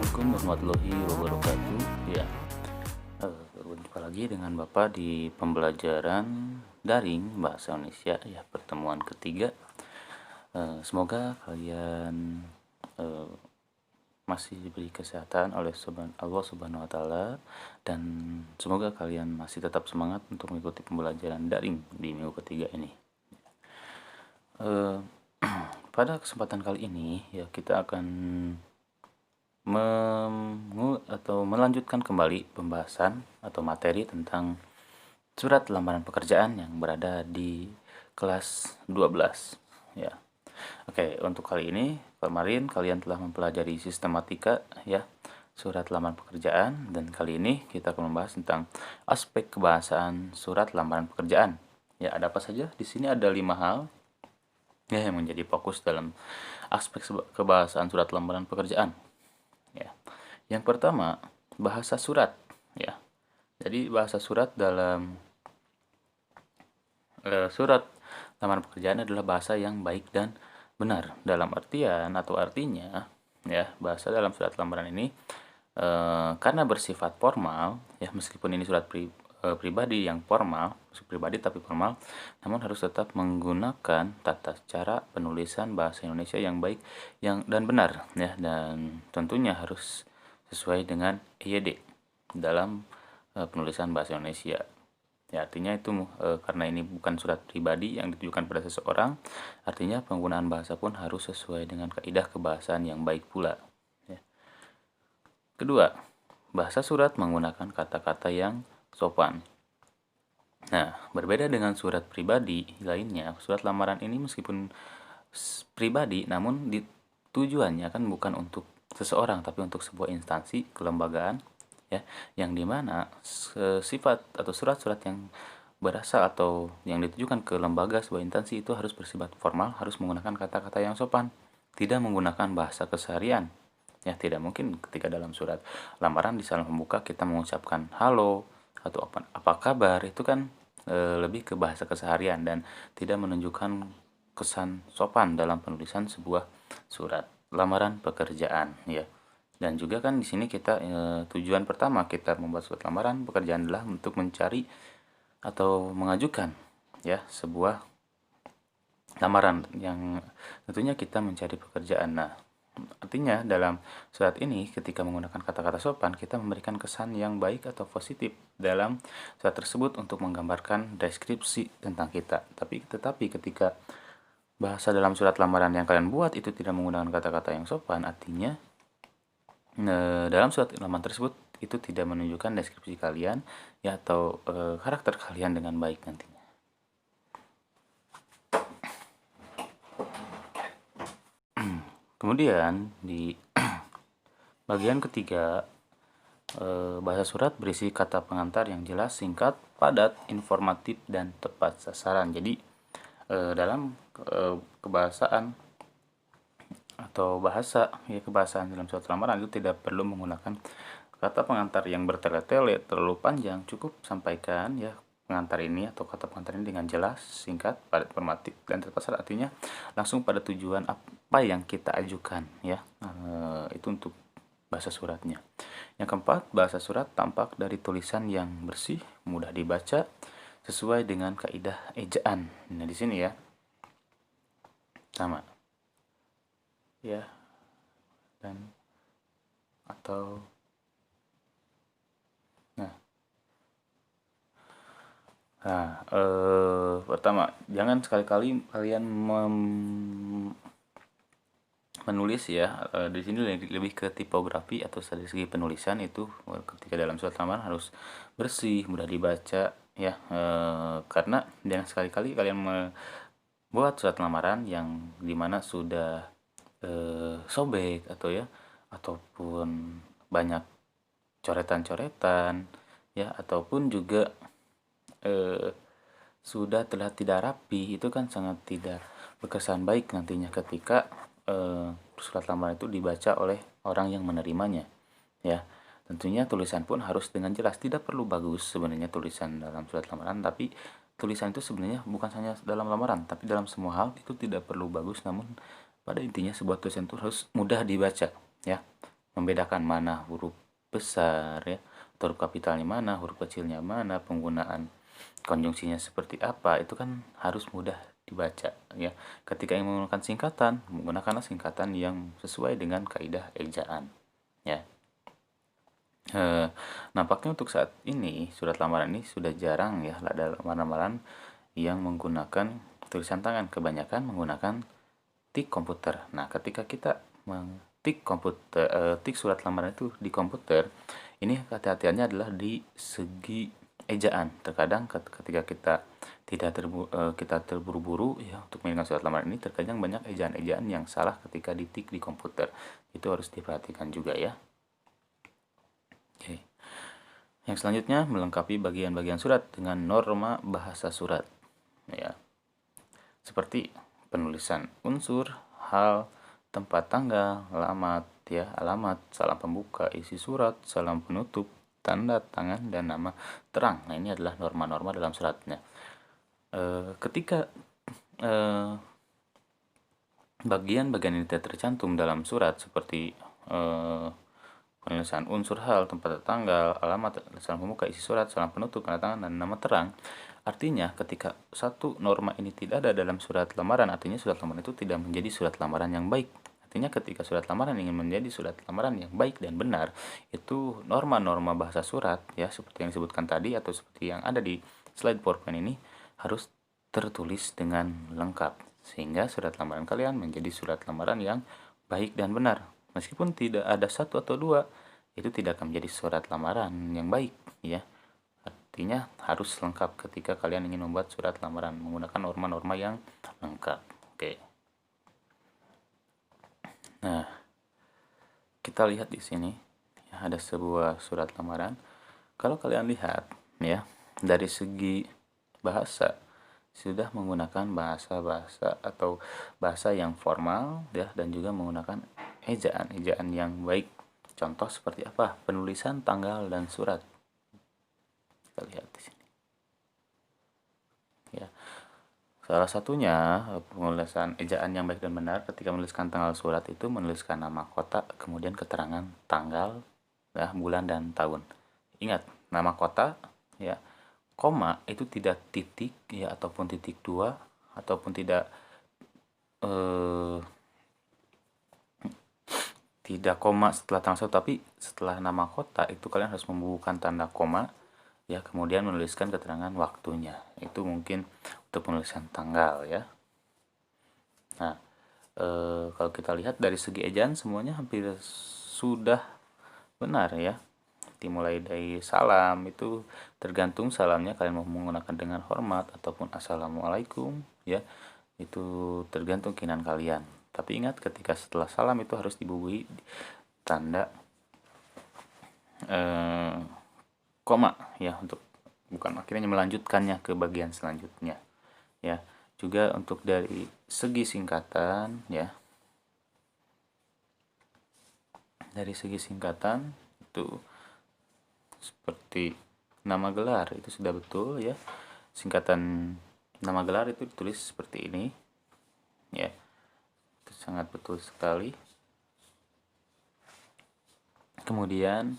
Assalamualaikum warahmatullahi wabarakatuh. Ya, berjumpa lagi dengan Bapak di pembelajaran daring bahasa Indonesia ya, pertemuan ketiga. Semoga kalian eh, masih diberi kesehatan oleh Allah Subhanahu wa taala, dan semoga kalian masih tetap semangat untuk mengikuti pembelajaran daring di minggu ketiga ini. Eh, Pada kesempatan kali ini ya, kita akan melanjutkan kembali pembahasan atau materi tentang surat lamaran pekerjaan yang berada di kelas 12 ya. Oke, untuk kali ini, kemarin kalian telah mempelajari sistematika ya, surat lamaran pekerjaan, dan kali ini kita akan membahas tentang aspek kebahasaan surat lamaran pekerjaan. Ya, ada apa saja? Di sini ada 5 hal ya yang menjadi fokus dalam aspek kebahasaan surat lamaran pekerjaan. Ya. Yang pertama, bahasa surat ya. Jadi bahasa surat dalam surat lamaran pekerjaan adalah bahasa yang baik dan benar. Dalam artian atau artinya ya, bahasa dalam surat lamaran ini karena bersifat formal ya, meskipun ini surat pribadi yang formal, pribadi tapi formal, namun harus tetap menggunakan tata cara penulisan bahasa Indonesia yang baik dan benar ya, dan tentunya harus sesuai dengan EYD dalam penulisan bahasa Indonesia. Ya, artinya itu karena ini bukan surat pribadi yang ditujukan pada seseorang, artinya penggunaan bahasa pun harus sesuai dengan kaidah kebahasaan yang baik pula. Ya. Kedua, bahasa surat menggunakan kata-kata yang sopan. Nah, berbeda dengan surat pribadi lainnya, surat lamaran ini meskipun pribadi, namun tujuannya kan bukan untuk seseorang, tapi untuk sebuah instansi kelembagaan ya, yang dimana sifat atau surat-surat yang berasal atau yang ditujukan ke lembaga sebuah instansi itu harus bersifat formal, harus menggunakan kata-kata yang sopan, tidak menggunakan bahasa keseharian ya. Tidak mungkin ketika dalam surat lamaran di salam pembuka kita mengucapkan halo atau apa kabar, itu kan lebih ke bahasa keseharian dan tidak menunjukkan kesan sopan dalam penulisan sebuah surat lamaran pekerjaan ya. Dan juga kan di sini kita tujuan pertama kita membuat surat lamaran pekerjaan adalah untuk mencari atau mengajukan ya sebuah lamaran yang tentunya kita mencari pekerjaan. Nah, artinya dalam surat ini ketika menggunakan kata-kata sopan, kita memberikan kesan yang baik atau positif dalam surat tersebut untuk menggambarkan deskripsi tentang kita. Tetapi ketika bahasa dalam surat lamaran yang kalian buat itu tidak menggunakan kata-kata yang sopan, artinya dalam surat lamaran tersebut itu tidak menunjukkan deskripsi kalian ya, atau karakter kalian dengan baik nantinya. Kemudian di bagian ketiga, bahasa surat berisi kata pengantar yang jelas, singkat, padat, informatif, dan tepat sasaran. Jadi dalam kebahasaan atau bahasa ya, kebahasaan dalam surat lamaran itu tidak perlu menggunakan kata pengantar yang bertele-tele terlalu panjang. Cukup sampaikan ya pengantar ini atau kata pengantar ini dengan jelas, singkat, padat, informatif, dan tepat sasaran. Artinya langsung pada tujuan apa yang kita ajukan ya. Itu untuk bahasa suratnya. Yang keempat, bahasa surat tampak dari tulisan yang bersih, mudah dibaca, sesuai dengan kaidah ejaan. Nah, di sini ya sama ya, dan atau pertama, jangan sekali-kali kalian menulis ya, di sini lebih ke tipografi atau dari segi penulisan itu ketika dalam surat lamaran harus bersih, mudah dibaca ya, karena jangan sekali-kali kalian membuat surat lamaran yang dimana sudah sobek atau ya, ataupun banyak coretan-coretan ya, ataupun juga sudah terlihat tidak rapi. Itu kan sangat tidak berkesan baik nantinya ketika surat lamaran itu dibaca oleh orang yang menerimanya ya. Tentunya tulisan pun harus dengan jelas, tidak perlu bagus sebenarnya tulisan dalam surat lamaran, tapi tulisan itu sebenarnya bukan hanya dalam lamaran tapi dalam semua hal itu tidak perlu bagus, namun pada intinya sebuah tulisan itu harus mudah dibaca ya. membedakan mana huruf besar ya, atau huruf kapitalnya mana, huruf kecilnya mana, penggunaan konjungsinya seperti apa, itu kan harus mudah dibaca ya. Ketika ingin menggunakan singkatan, menggunakanlah singkatan yang sesuai dengan kaidah ejaan ya. Nampaknya untuk saat ini surat lamaran ini sudah jarang ya ada lamaran-lamaran yang menggunakan tulisan tangan, kebanyakan menggunakan tik komputer. Nah, ketika kita tik surat lamaran itu di komputer, ini hati-hatiannya adalah di segi ejaan. Terkadang ketika kita terburu-buru ya untuk mengirimkan surat lamaran ini, terkadang banyak ejaan-ejaan yang salah ketika ditik di komputer. Itu harus diperhatikan juga ya. Oke. Yang selanjutnya, melengkapi bagian-bagian surat dengan norma bahasa surat ya. Seperti penulisan unsur, hal, tempat tanggal, alamat ya, alamat, salam pembuka, isi surat, salam penutup, tanda tangan, dan nama terang. Nah, ini adalah norma-norma dalam suratnya. Ketika bagian-bagian ini tidak tercantum dalam surat seperti penulisan unsur, hal, tempat tanggal, alamat, salam pembuka, isi surat, salam penutup, tanda tangan, dan nama terang. Artinya ketika satu norma ini tidak ada dalam surat lamaran, artinya surat lamaran itu tidak menjadi surat lamaran yang baik. Artinya ketika surat lamaran ingin menjadi surat lamaran yang baik dan benar, itu norma-norma bahasa surat ya, seperti yang disebutkan tadi atau seperti yang ada di slide PowerPoint ini harus tertulis dengan lengkap, sehingga surat lamaran kalian menjadi surat lamaran yang baik dan benar. Meskipun tidak ada satu atau dua, itu tidak akan menjadi surat lamaran yang baik ya. Artinya harus lengkap ketika kalian ingin membuat surat lamaran menggunakan norma-norma yang lengkap. Oke. Nah, kita lihat di sini ya, ada sebuah surat lamaran. Kalau kalian lihat ya, dari segi bahasa sudah menggunakan bahasa atau bahasa yang formal ya, dan juga menggunakan ejaan yang baik. Contoh seperti apa? Penulisan tanggal dan surat. Kita lihat di sini. Ya. Salah satunya penulisan ejaan yang baik dan benar ketika menuliskan tanggal surat itu menuliskan nama kota, kemudian keterangan tanggal, ya, bulan dan tahun. Ingat, nama kota ya, koma itu tidak titik ya, ataupun titik dua, ataupun tidak koma setelah tanggal 1, tapi setelah nama kota itu kalian harus membubuhkan tanda koma ya, kemudian menuliskan keterangan waktunya. Itu mungkin untuk penulisan tanggal ya. Nah, kalau kita lihat dari segi ejaan semuanya hampir sudah benar ya. Dimulai dari salam itu tergantung salamnya kalian mau menggunakan dengan hormat ataupun assalamualaikum ya, itu tergantung keinginan kalian. Tapi ingat, ketika setelah salam itu harus dibubuhi tanda koma ya, untuk bukan akhirnya melanjutkannya ke bagian selanjutnya ya. Juga untuk dari segi singkatan ya, dari segi singkatan itu seperti nama gelar itu sudah betul ya, singkatan nama gelar itu ditulis seperti ini ya, itu sangat betul sekali. Kemudian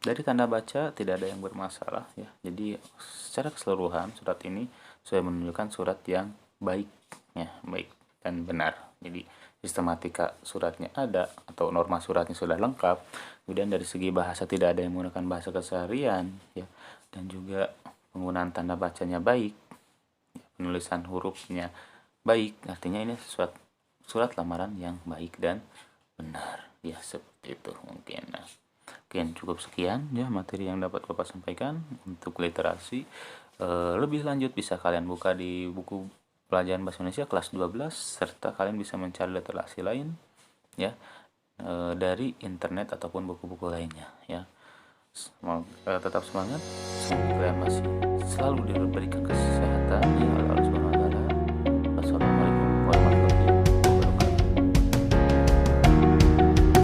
dari tanda baca tidak ada yang bermasalah ya, jadi secara keseluruhan surat ini sudah menunjukkan surat yang baik ya, baik dan benar. Jadi sistematika suratnya ada atau norma suratnya sudah lengkap. Kemudian dari segi bahasa tidak ada yang menggunakan bahasa keseharian ya, dan juga penggunaan tanda bacanya baik ya, penulisan hurufnya baik. Artinya ini surat lamaran yang baik dan benar ya, seperti itu mungkin. Nah, mungkin cukup sekian ya materi yang dapat Bapak sampaikan untuk literasi. Lebih lanjut bisa kalian buka di buku pelajaran bahasa Indonesia kelas 12, serta kalian bisa mencari literasi lain ya dari internet ataupun buku-buku lainnya ya. Tetap semangat, semoga kalian masih selalu diberikan kesehatan ya.